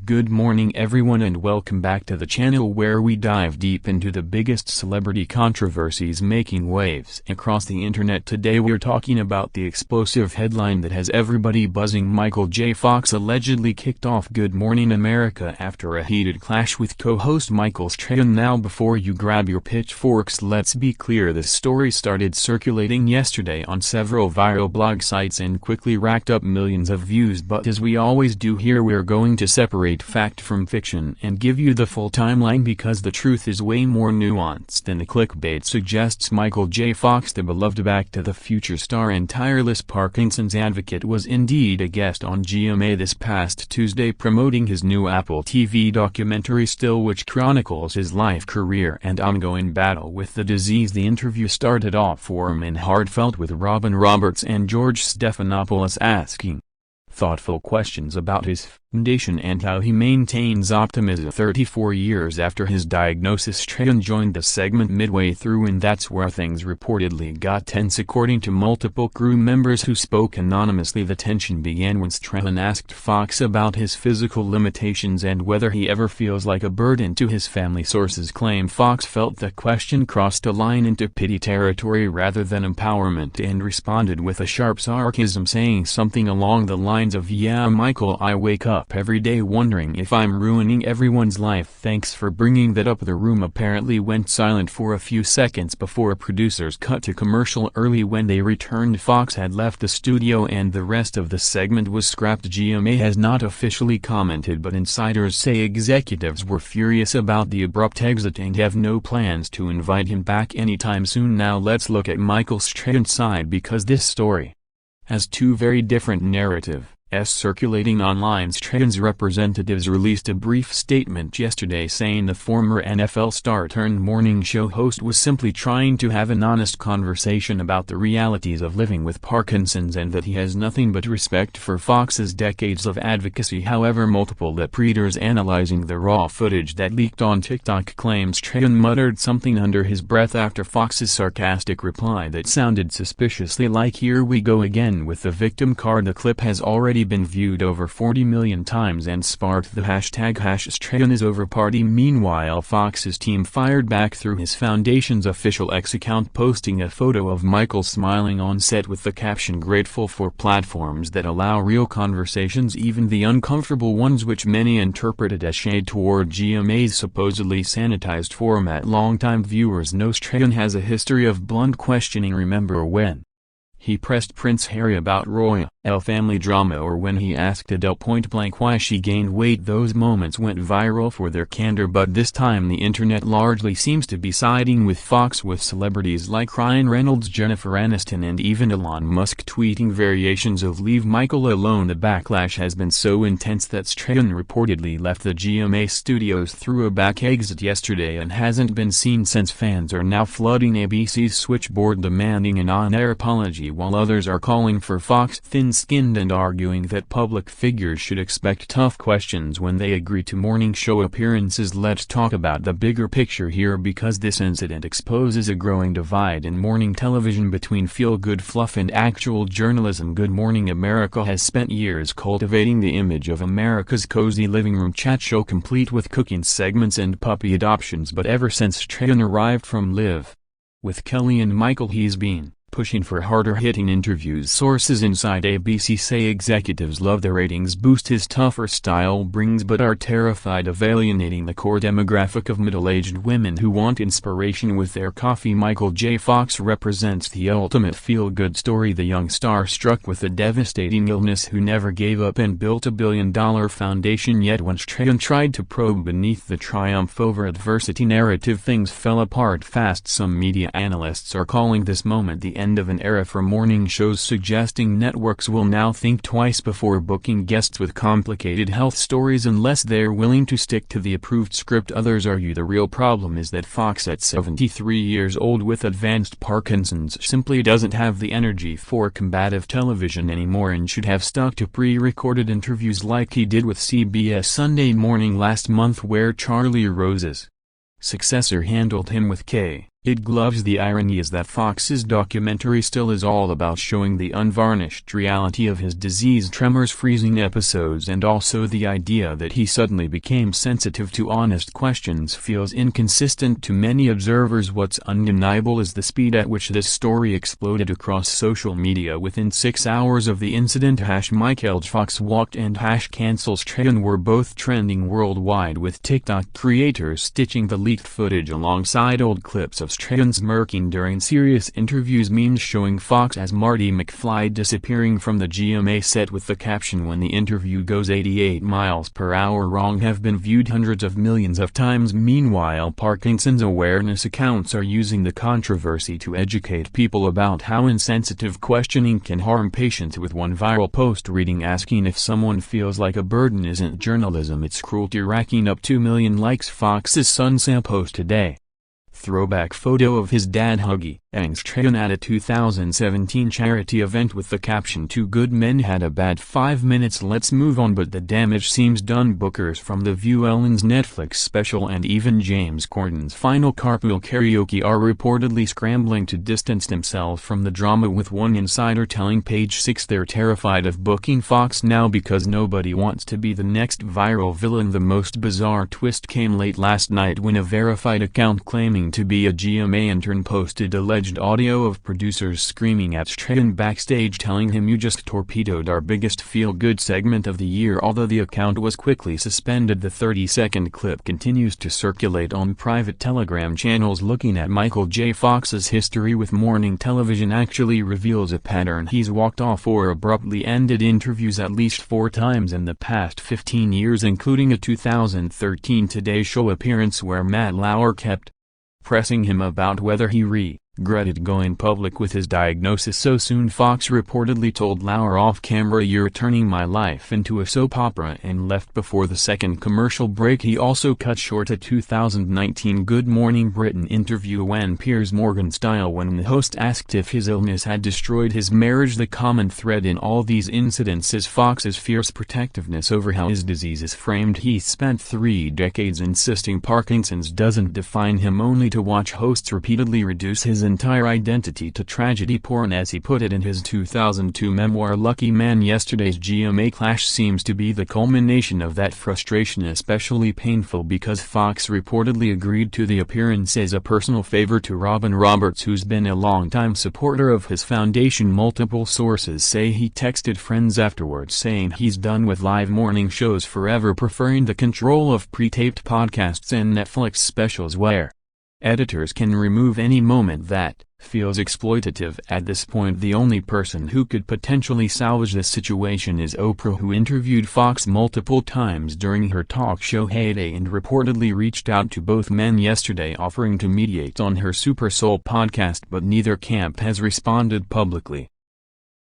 Good morning everyone and welcome back to the channel where we dive deep into the biggest celebrity controversies making waves across the internet. Today we're talking about the explosive headline that has everybody buzzing. Michael J. Fox allegedly kicked off Good Morning America after a heated clash with co-host Michael Strahan. Now before you grab your pitchforks, let's be clear, this story started circulating yesterday on several viral blog sites and quickly racked up millions of views, but as we always do here, we're going to separate fact from fiction and give you the full timeline because the truth is way more nuanced than the clickbait suggests. Michael J. Fox, the beloved Back to the Future star and tireless Parkinson's advocate, was indeed a guest on GMA this past Tuesday promoting his new Apple TV documentary Still, which chronicles his life, career and ongoing battle with the disease. The interview started off warm and heartfelt with Robin Roberts and George Stephanopoulos asking thoughtful questions about his foundation and how he maintains optimism. 34 years after his diagnosis, Strahan joined the segment midway through, and that's where things reportedly got tense. According to multiple crew members who spoke anonymously, the tension began when Strahan asked Fox about his physical limitations and whether he ever feels like a burden to his family. Sources claim Fox felt the question crossed a line into pity territory rather than empowerment and responded with a sharp sarcasm, saying something along the lines of, "Yeah, Michael, I wake up every day wondering if I'm ruining everyone's life. Thanks for bringing that up." The room apparently went silent for a few seconds before producers cut to commercial. Early when they returned, Fox had left the studio and the rest of the segment was scrapped. GMA has not officially commented, but insiders say executives were furious about the abrupt exit and have no plans to invite him back anytime soon. Now let's look at Michael Strahan's side, because this story has two very different narratives circulating online. Strahan's representatives released a brief statement yesterday saying the former NFL star turned morning show host was simply trying to have an honest conversation about the realities of living with Parkinson's and that he has nothing but respect for Fox's decades of advocacy. However, multiple readers analyzing the raw footage that leaked on TikTok claim Strahan muttered something under his breath after Fox's sarcastic reply that sounded suspiciously like "Here we go again with the victim card." The clip has already been viewed over 40 million times and sparked the hashtag #StrahanIsOverParty. Meanwhile, Fox's team fired back through his foundation's official X account, posting a photo of Michael smiling on set with the caption, "Grateful for platforms that allow real conversations, even the uncomfortable ones," which many interpreted as shade toward GMA's supposedly sanitized format. Longtime viewers know Strahan has a history of blunt questioning. Remember when he pressed Prince Harry about royal family drama, or when he asked Adele point-blank why she gained weight. Those moments went viral for their candor, but this time the internet largely seems to be siding with Fox, with celebrities like Ryan Reynolds, Jennifer Aniston and even Elon Musk tweeting variations of "Leave Michael alone." The backlash has been so intense that Strahan reportedly left the GMA studios through a back exit yesterday and hasn't been seen since. Fans are now flooding ABC's switchboard demanding an on-air apology, while others are calling for Fox thin-skinned and arguing that public figures should expect tough questions when they agree to morning show appearances. Let's talk about the bigger picture here, because this incident exposes a growing divide in morning television between feel-good fluff and actual journalism. Good Morning America has spent years cultivating the image of America's cozy living room chat show, complete with cooking segments and puppy adoptions, but ever since Strahan arrived from Live with Kelly and Michael, he's been pushing for harder-hitting interviews. Sources inside ABC say executives love the ratings boost his tougher style brings, but are terrified of alienating the core demographic of middle-aged women who want inspiration with their coffee. Michael J. Fox represents the ultimate feel-good story, the young star struck with a devastating illness who never gave up and built a billion-dollar foundation. Yet when Strahan tried to probe beneath the triumph over adversity narrative, things fell apart fast. Some media analysts are calling this moment the end of an era for morning shows, suggesting networks will now think twice before booking guests with complicated health stories unless they're willing to stick to the approved script. Others argue the real problem is that Fox, at 73 years old with advanced Parkinson's, simply doesn't have the energy for combative television anymore and should have stuck to pre-recorded interviews like he did with CBS Sunday Morning last month, where Charlie Rose's successor handled him with K. It gloves the irony is that Fox's documentary still is all about showing the unvarnished reality of his disease tremors freezing episodes, and also the idea that he suddenly became sensitive to honest questions feels inconsistent to many observers. What's undeniable is the speed at which this story exploded across social media. Within 6 hours of the incident, Michael Fox walked and #cancel Strahan were both trending worldwide, with TikTok creators stitching the leaked footage alongside old clips of Strahan smirking during serious interviews, memes showing Fox as Marty McFly disappearing from the GMA set with the caption "When the interview goes 88 miles per hour wrong" have been viewed hundreds of millions of times. Meanwhile, Parkinson's awareness accounts are using the controversy to educate people about how insensitive questioning can harm patients, with one viral post reading asking if someone feels like a burden isn't journalism, it's cruelty, racking up 2 million likes. Fox's son Sam posted a throwback photo of his dad hugging Strahan at a 2017 charity event with the caption "Two good men had a bad 5 minutes, let's move on, but the damage seems done." Bookers from The View, Ellen's Netflix special, and even James Corden's final Carpool Karaoke are reportedly scrambling to distance themselves from the drama, with one insider telling Page Six they're terrified of booking Fox now because nobody wants to be the next viral villain. The most bizarre twist came late last night when a verified account claiming to be a GMA intern posted alleged audio of producers screaming at Strahan backstage, telling him "You just torpedoed our biggest feel-good segment of the year." Although the account was quickly suspended, the 30-second clip continues to circulate on private Telegram channels. Looking at Michael J. Fox's history with morning television actually reveals a pattern. He's walked off or abruptly ended interviews at least 4 times in the past 15 years, including a 2013 Today Show appearance where Matt Lauer kept pressing him about whether he regretted going public with his diagnosis so soon. Fox reportedly told Lauer off-camera, "You're turning my life into a soap opera," and left before the second commercial break. He also cut short a 2019 Good Morning Britain interview when Piers Morgan style, when the host asked if his illness had destroyed his marriage. The common thread in all these incidents is Fox's fierce protectiveness over how his disease is framed. He spent 3 decades insisting Parkinson's doesn't define him, only to watch hosts repeatedly reduce his entire identity to tragedy porn, as he put it in his 2002 memoir Lucky Man. Yesterday's GMA clash seems to be the culmination of that frustration, especially painful because Fox reportedly agreed to the appearance as a personal favor to Robin Roberts, who's been a longtime supporter of his foundation. Multiple sources say he texted friends afterwards saying he's done with live morning shows forever, preferring the control of pre-taped podcasts and Netflix specials where editors can remove any moment that feels exploitative. At this point, the only person who could potentially salvage this situation is Oprah, who interviewed Fox multiple times during her talk show heyday and reportedly reached out to both men yesterday offering to mediate on her Super Soul podcast, but neither camp has responded publicly.